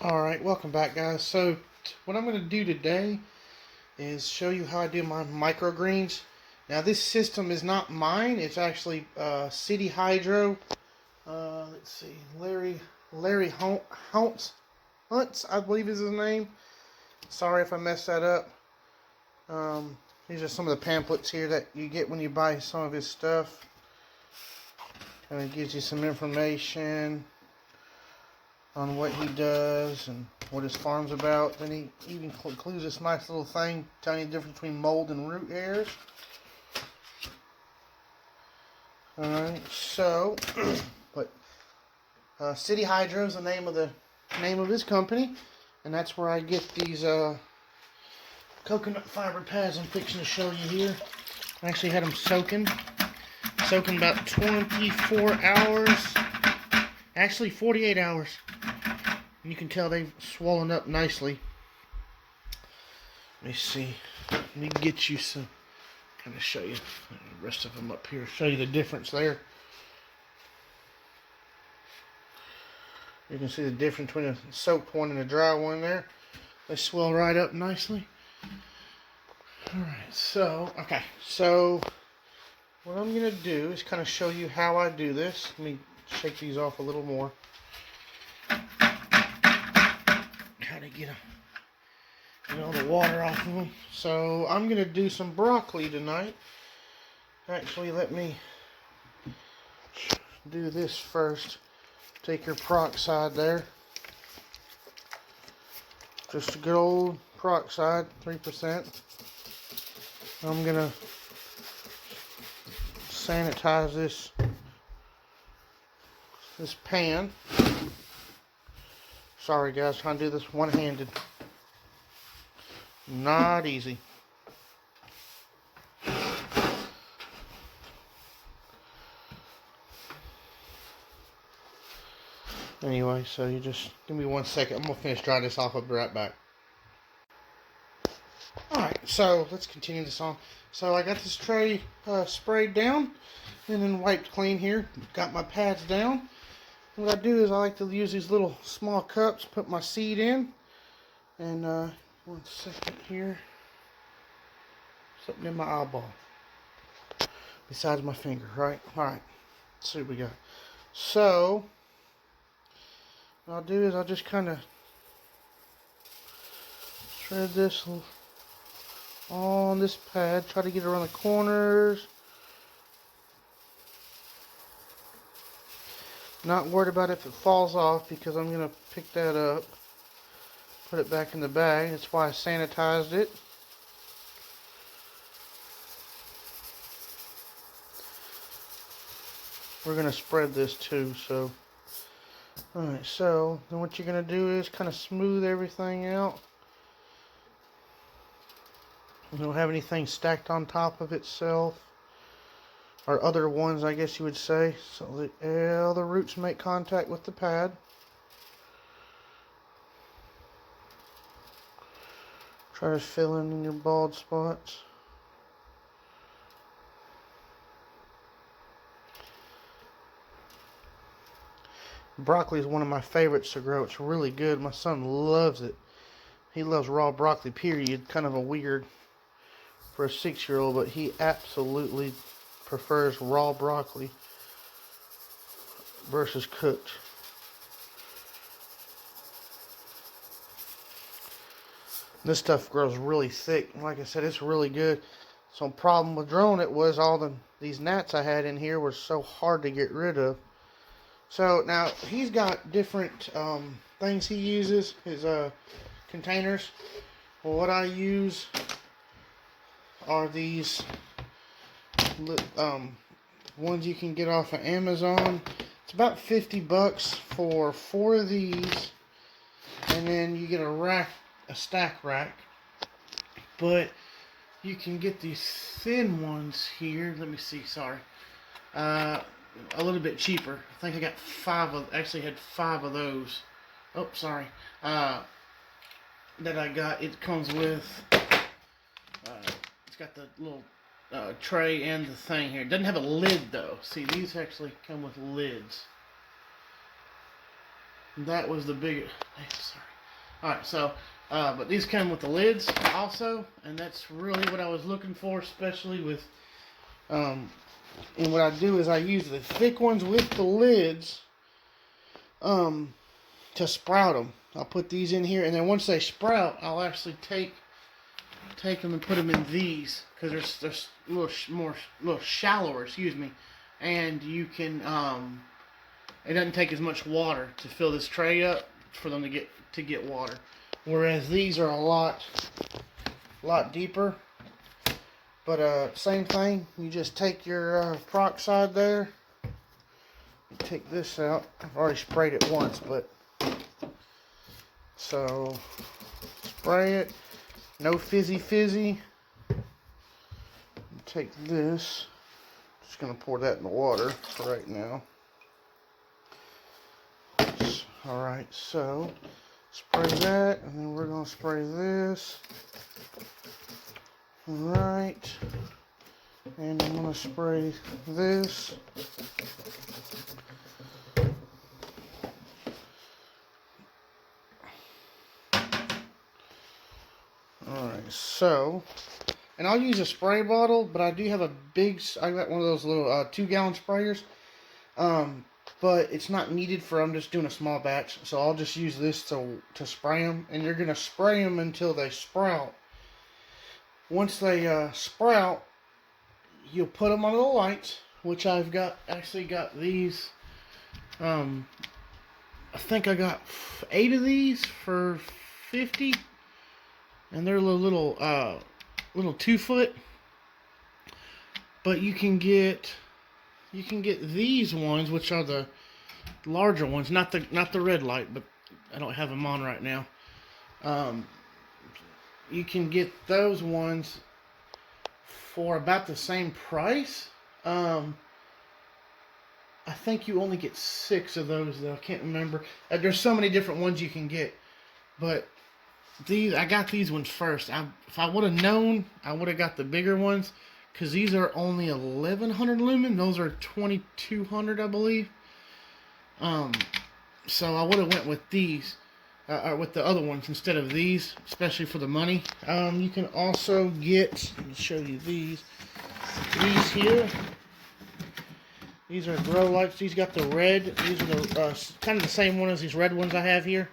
Alright, welcome back guys. So what I'm going to do today is show you how I do my microgreens. Now this system is not mine, it's actually Coty Hydro. Let's see, Larry Hunts, I believe is his name. Sorry if I messed that up. These are some of the pamphlets here that you get when you buy some of his stuff. And it gives you some information on what he does and what his farm's about. Then he even includes this nice little thing telling you the difference between mold and root hairs. Alright, so but Coty Hydro is the name of his company, and that's where I get these coconut fiber pads I'm fixing to show you here. I actually had them soaking about 24 hours, actually 48 hours. You can tell they've swollen up nicely. Let me see. Let me get you some, kind of show you the rest of them up here. Show you the difference there. You can see the difference between a soaked one and a dry one there. They swell right up nicely. Alright, so what I'm going to do is kind of show you how I do this. Let me shake these off a little more. How to get all the water off of them. So I'm going to do some broccoli tonight. Actually, let me do this first. Take your peroxide there. Just a good old peroxide, 3%. I'm going to sanitize this pan. Sorry guys, trying to do this one-handed. Not easy. Anyway, so you just give me 1 second. I'm going to finish drying this off. I'll be right back. Alright, so let's continue this on. So I got this tray sprayed down and then wiped clean here. Got my pads down. What I do is I like to use these little small cups, put my seed in, and 1 second here, something in my eyeball, besides my finger, right? Alright, let's see what we got. So, what I'll do is I'll just kind of shred this on this pad, try to get around the corners. Not worried about if it falls off because I'm going to pick that up, put it back in the bag. That's why I sanitized it. We're going to spread this too. So, alright, so then what you're going to do is kind of smooth everything out. You don't have anything stacked on top of itself. Or other ones, I guess you would say, so that all the roots make contact with the pad. Try to fill in your bald spots. Broccoli is one of my favorites to grow. It's really good. My son loves it. He loves raw broccoli, period. Kind of a weird for a 6-year-old, but he absolutely prefers raw broccoli versus cooked. This stuff grows really thick. Like I said, it's really good. So problem with growing it was these gnats I had in here were so hard to get rid of. So now he's got different things he uses, his containers. Well, what I use are these ones you can get off of Amazon. It's about $50 for 4 of these, and then you get a stack rack. But you can get these thin ones here. Let me see. Sorry, a little bit cheaper. I think I got 5 of. Actually, had 5 of those. Oh, sorry. That I got. It comes with. It's got the little tray and the thing here. It doesn't have a lid though. See, these actually come with lids. That was the biggest. Sorry. All right, so but these come with the lids also, and that's really what I was looking for, especially with and what I do is I use the thick ones with the lids to sprout them. I'll put these in here, and then once they sprout, I'll actually take them and put them in these, because they're a little shallower, excuse me, and you can it doesn't take as much water to fill this tray up for them to get water, whereas these are a lot deeper. But same thing, you just take your peroxide there, you take this out. I've already sprayed it once, but so spray it, no fizzy. Take this, just gonna pour that in the water for right now. Alright, so spray that, and then we're gonna spray this. Alright, and I'm gonna spray this. Alright, so, and I'll use a spray bottle, but I do have a I got one of those little 2-gallon sprayers, but it's not needed for, I'm just doing a small batch, so I'll just use this to spray them, and you're going to spray them until they sprout. Once they sprout, you'll put them under the lights, which I've actually got these, I think I got 8 of these for $50. And they're little 2-foot, but you can get these ones, which are the larger ones, not the red light, but I don't have them on right now. You can get those ones for about the same price. I think you only get 6 of those, though. I can't remember. There's so many different ones you can get, but I got these ones first. If I would have known, I would have got the bigger ones, because these are only 1100 lumen. Those are 2200, I believe. So I would have went with these, or with the other ones instead of these, especially for the money. You can also get, let me show you these here. These are grow lights. These got the red. These are the kind of the same one as these red ones I have here.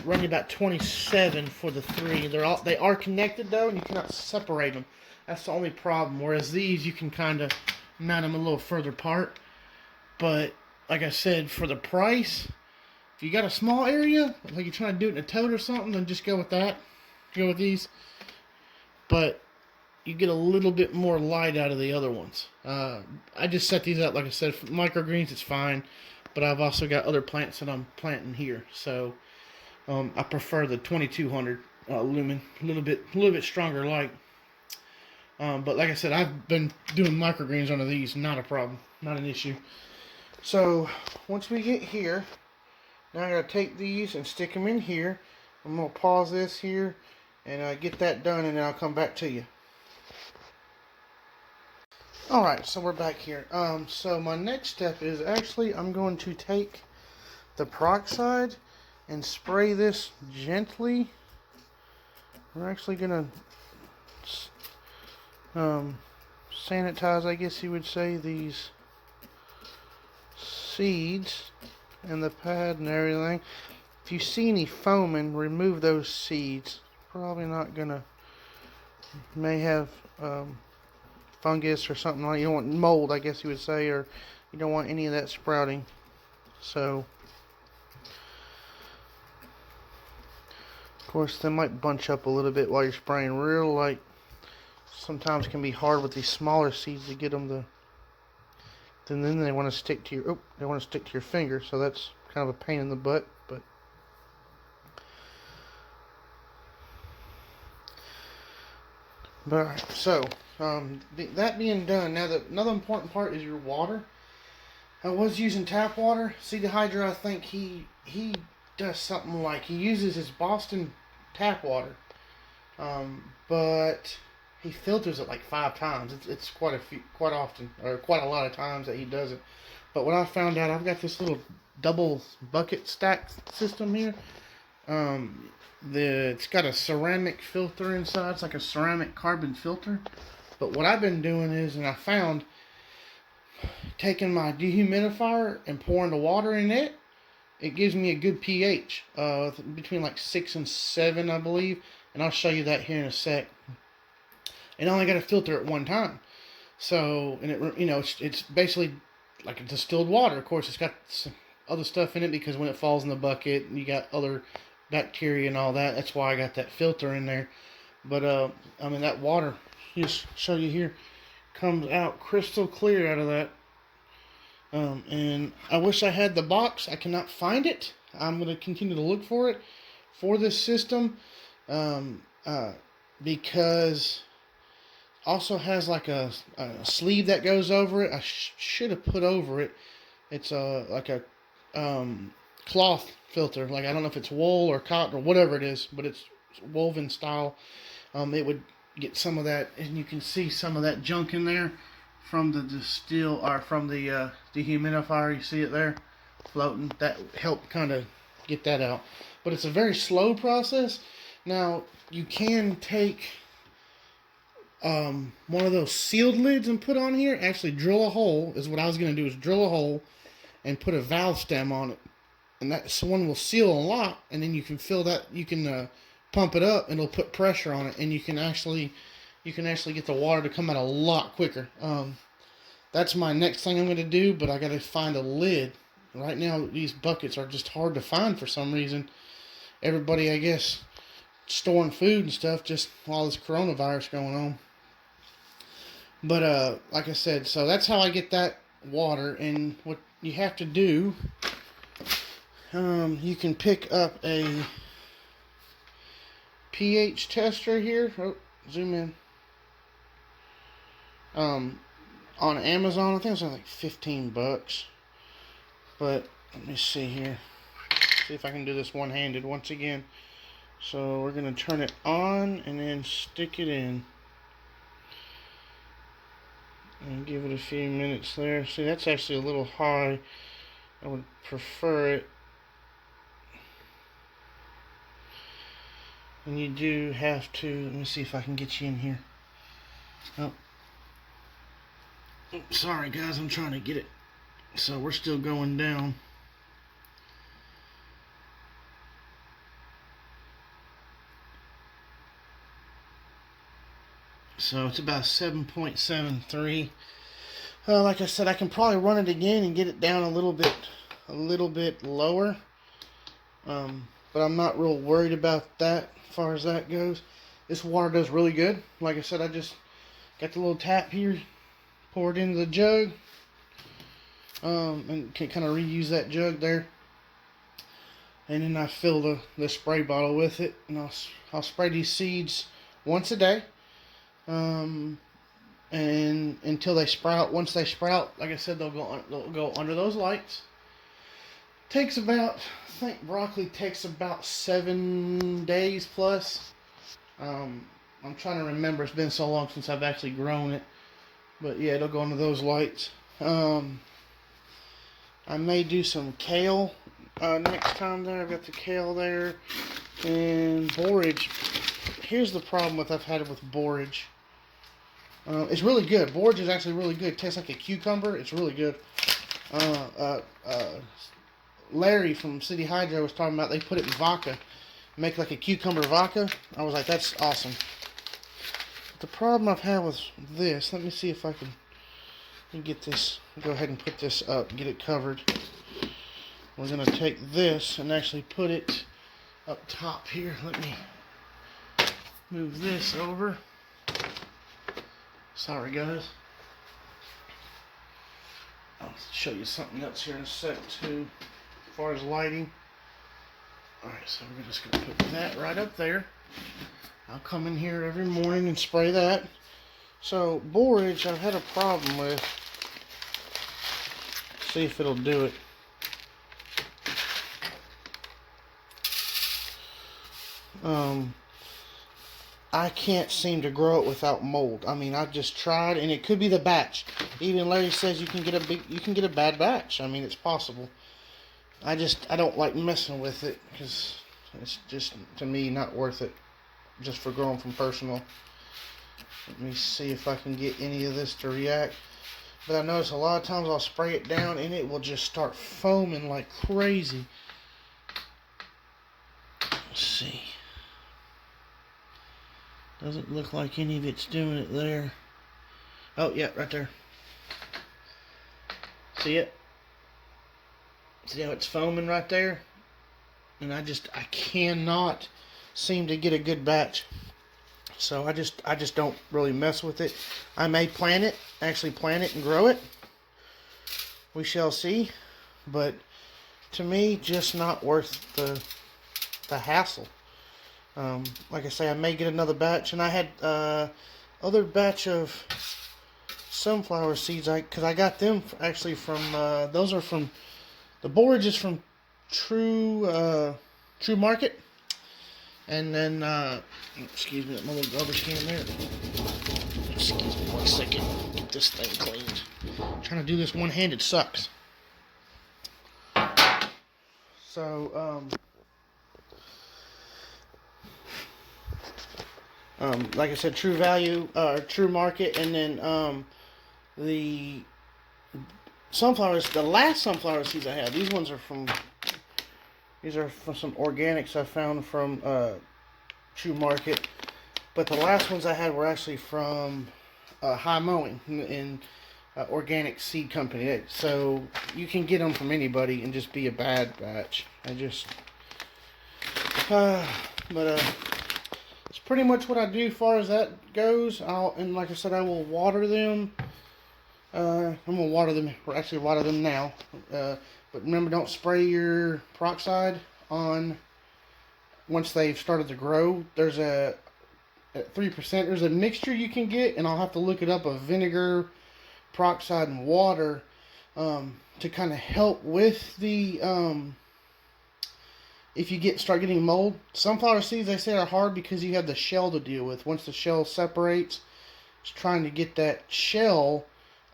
Running about 27 for the 3. They are connected though, and you cannot separate them. That's the only problem. Whereas these, you can kind of mount them a little further apart. But like I said, for the price, if you got a small area, like you're trying to do it in a tote or something, then just go with that. Go with these. But you get a little bit more light out of the other ones. I just set these up, like I said, for microgreens, it's fine. But I've also got other plants that I'm planting here, so I prefer the 2200 lumen, a little bit stronger light. But like I said, I've been doing microgreens under these, not a problem, not an issue. So once we get here, now I gotta take these and stick them in here. I'm gonna pause this here and get that done, and then I'll come back to you. Alright, so we're back here. So my next step is actually I'm going to take the peroxide and spray this gently. We're actually gonna sanitize, I guess you would say, these seeds and the pad and everything. If you see any foaming, remove those seeds. Probably not gonna, may have fungus or something like, you don't want mold, I guess you would say, or you don't want any of that sprouting. So of course they might bunch up a little bit while you're spraying real light. Sometimes can be hard with these smaller seeds to get them to, then they want to stick to your finger, so that's kind of a pain in the butt. But alright, so that being done, now another important part is your water. I was using tap water. Coty Hydro, I think he does something like, he uses his Boston tap water, but he filters it like 5 times. It's quite often, or quite a lot of times that he does it. But what I found out, I've got this little double bucket stack system here. It's got a ceramic filter inside. It's like a ceramic carbon filter. But what I've been doing is, and I found, taking my dehumidifier and pouring the water in it, it gives me a good pH, between like 6 and 7, I believe. And I'll show you that here in a sec. And I only got to filter it one time. So, and it's basically like a distilled water. Of course, it's got some other stuff in it because when it falls in the bucket, you got other bacteria and all that. That's why I got that filter in there. But I mean, that water, just show you here, comes out crystal clear out of that. And I wish I had the box. I cannot find it. I'm going to continue to look for it for this system, because also has like a sleeve that goes over it. I should have put over it. It's like a cloth filter. Like, I don't know if it's wool or cotton or whatever it is, but it's woven style. It would get some of that, and you can see some of that junk in there from the dehumidifier. You see it there floating. That helped kind of get that out. But it's a very slow process. Now, you can take one of those sealed lids and put on here. Actually, drill a hole is what I was going to do, is drill a hole and put a valve stem on it. And that one will seal a lot, and then you can fill that, you can pump it up, and it'll put pressure on it, and you can actually get the water to come out a lot quicker. That's my next thing I'm going to do, but I got to find a lid. Right now, these buckets are just hard to find for some reason. Everybody, I guess, storing food and stuff just while this coronavirus going on. But like I said, so that's how I get that water. And what you have to do, you can pick up a pH tester here. Oh, zoom in. On Amazon, I think it's like $15. But let me see here. See if I can do this one-handed once again. So we're going to turn it on and then stick it in. And give it a few minutes there. See, that's actually a little high. I would prefer it. And you do have to, let me see if I can get you in here. Oh. Sorry guys, I'm trying to get it. So we're still going down. So it's about 7.73. Like I said, I can probably run it again and get it down a little bit lower. But I'm not real worried about that as far as that goes. This water does really good. Like I said, I just got the little tap here, pour it into the jug, and can kind of reuse that jug there. And then I fill the spray bottle with it, and I'll spray these seeds once a day. And until they sprout. Once they sprout, like I said, they'll go under those lights. Takes about, I think broccoli takes about 7 days plus. I'm trying to remember. It's been so long since I've actually grown it. But yeah, it'll go under those lights. I may do some kale next time there. I've got the kale there. And borage. Here's the problem I've had with borage. It's really good. Borage is actually really good. It tastes like a cucumber. It's really good. Larry from Coty Hydro was talking about they put it in vodka. Make like a cucumber vodka. I was like, that's awesome. But the problem I've had with this, let me see if I can get this, go ahead and put this up, get it covered. We're going to take this and actually put it up top here. Let me move this over. Sorry guys. I'll show you something else here in a sec too, as far as lighting. Alright, so we're just going to put that right up there. I'll come in here every morning and spray that. So, borage I've had a problem with. See if it'll do it. I can't seem to grow it without mold. I mean, I just tried, and it could be the batch. Even Larry says you can get a bad batch. I mean, it's possible. I don't like messing with it because it's just, to me, not worth it just for growing from personal. Let me see if I can get any of this to react. But I notice a lot of times I'll spray it down and it will just start foaming like crazy. Let's see. Doesn't look like any of it's doing it there. Oh, yeah, right there. See it? See how it's foaming right there? And I cannot seem to get a good batch. So I just don't really mess with it. I may actually plant it and grow it. We shall see. But to me, just not worth the hassle. Like I say, I may get another batch, and I had other batch of sunflower seeds. Because I got them actually from those are from the borage is from True Market, and then excuse me, that little garbage can there. Excuse me 1 second. Get this thing cleaned. Trying to do this one-handed sucks. So like I said, True Value, True Market, and then the sunflowers. The last sunflower seeds I had. These are from some organics I found from True Market, but the last ones I had were actually from High Mowing in organic seed company. So you can get them from anybody and just be a bad batch. But it's pretty much what I do as far as that goes. And like I said, I will water them. I'm gonna water them. We're actually water them now. But remember, don't spray your peroxide on once they've started to grow. There's at 3%. There's a mixture you can get, and I'll have to look it up, of vinegar, peroxide, and water to kind of help with the if you start getting mold. Sunflower seeds, they say, are hard because you have the shell to deal with. Once the shell separates, it's trying to get that shell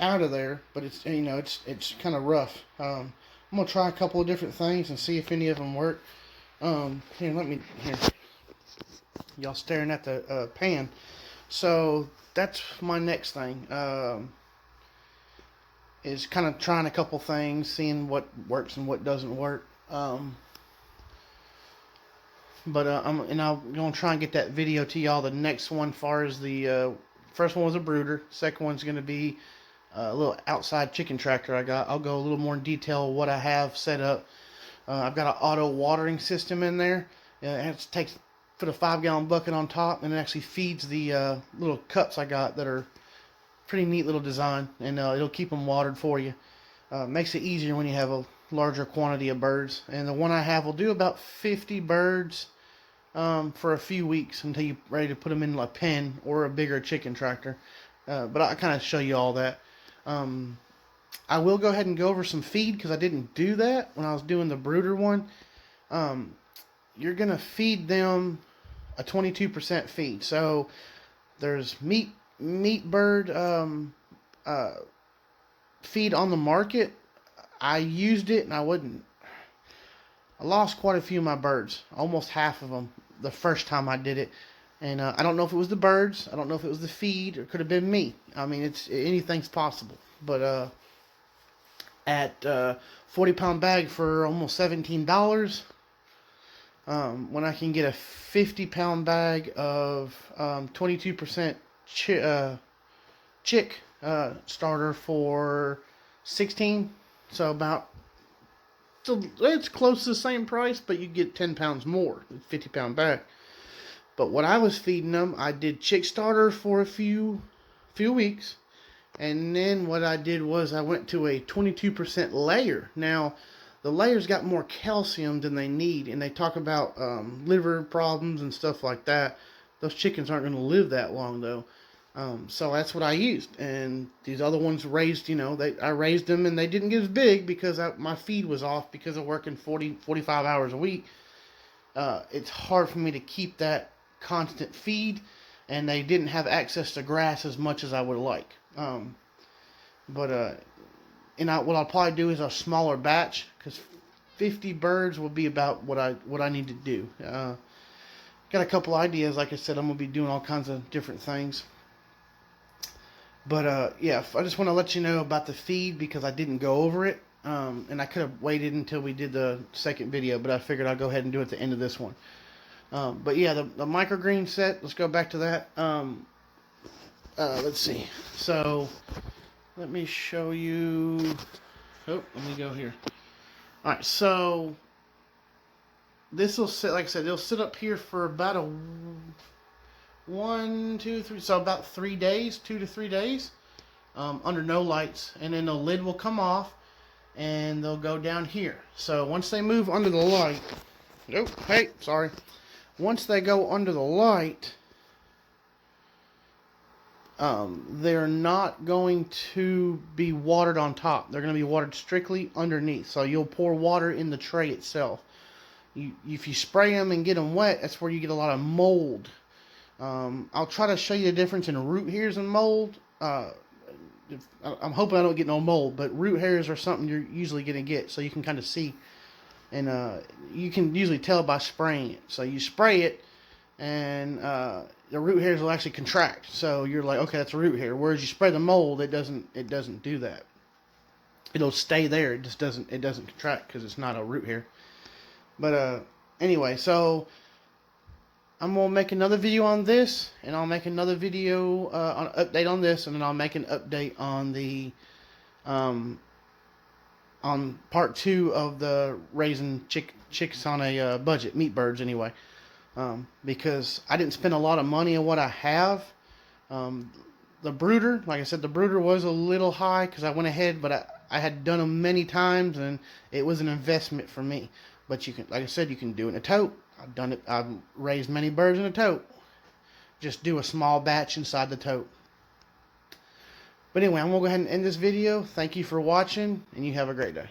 out of there, but it's kind of rough. I'm gonna try a couple of different things and see if any of them work. Here, y'all staring at the pan. So that's my next thing. Is kind of trying a couple things, seeing what works and what doesn't work. I'm gonna try and get that video to y'all. The next one, far as the first one was a brooder. Second one's gonna be a little outside chicken tractor I got. I'll go a little more in detail what I have set up. I've got an auto watering system in there. It takes, put a 5-gallon bucket on top, and it actually feeds the little cups I got that are pretty neat little design, and it'll keep them watered for you. Makes it easier when you have a larger quantity of birds. And the one I have will do about 50 birds for a few weeks until you're ready to put them in a pen or a bigger chicken tractor. But I'll kind of show you all that. I will go ahead and go over some feed, because I didn't do that when I was doing the brooder one. You're going to feed them a 22% feed. So there's meatbird feed on the market. I used it, and I lost quite a few of my birds, almost half of them the first time I did it. And I don't know if it was the birds, I don't know if it was the feed, or it could have been me. I mean, anything's possible. But at 40-pound bag for almost $17, when I can get a 50-pound bag of 22% chick starter for $16, so it's close to the same price, but you get 10 pounds more, 50-pound bag. But what I was feeding them, I did chick starter for a few weeks, and then what I did was I went to a 22% layer. Now, the layers got more calcium than they need, and they talk about liver problems and stuff like that. Those chickens aren't going to live that long, though. So that's what I used. And these other ones raised, I raised them, and they didn't get as big because my feed was off because of working 45 hours a week. It's hard for me to keep that constant feed, and they didn't have access to grass as much as I would like. What I'll probably do is a smaller batch, because 50 birds will be about what I need to do. Got a couple ideas. Like I said, I'm gonna be doing all kinds of different things. But yeah, I just want to let you know about the feed because I didn't go over it. And I could have waited until we did the second video, but I figured I'll go ahead and do it at the end of this one. But yeah, the microgreen set, let's go back to that. Let's see. So let me show you. Oh, let me go here. All right, so this will sit, like I said, it'll sit up here for about a 1, 2, 3, so about 3 days, 2 to 3 days, under no lights, and then the lid will come off, and they'll go down here. So once they move under the light, oh, hey, sorry. Once they go under the light, they're not going to be watered on top. They're going to be watered strictly underneath. So you'll pour water in the tray itself. If you spray them and get them wet, that's where you get a lot of mold. I'll try to show you the difference in root hairs and mold. I'm hoping I don't get no mold, but root hairs are something you're usually going to get, so you can kind of see. And you can usually tell by spraying it. So you spray it, and the root hairs will actually contract. So you're like, okay, that's a root hair. Whereas you spray the mold, it doesn't do that. It'll stay there. It just doesn't contract because it's not a root hair. But anyway, so I'm gonna make another video on this, and I'll make another video on update on this, and then I'll make an update on the on part 2 of the raising chicks on a budget, meat birds anyway. Because I didn't spend a lot of money on what I have. The brooder, like I said, the brooder was a little high because I went ahead, but I had done them many times, and it was an investment for me. But you can, like I said, you can do it in a tote. I've done it. I've raised many birds in a tote. Just do a small batch inside the tote. But anyway, I'm going to go ahead and end this video. Thank you for watching, and you have a great day.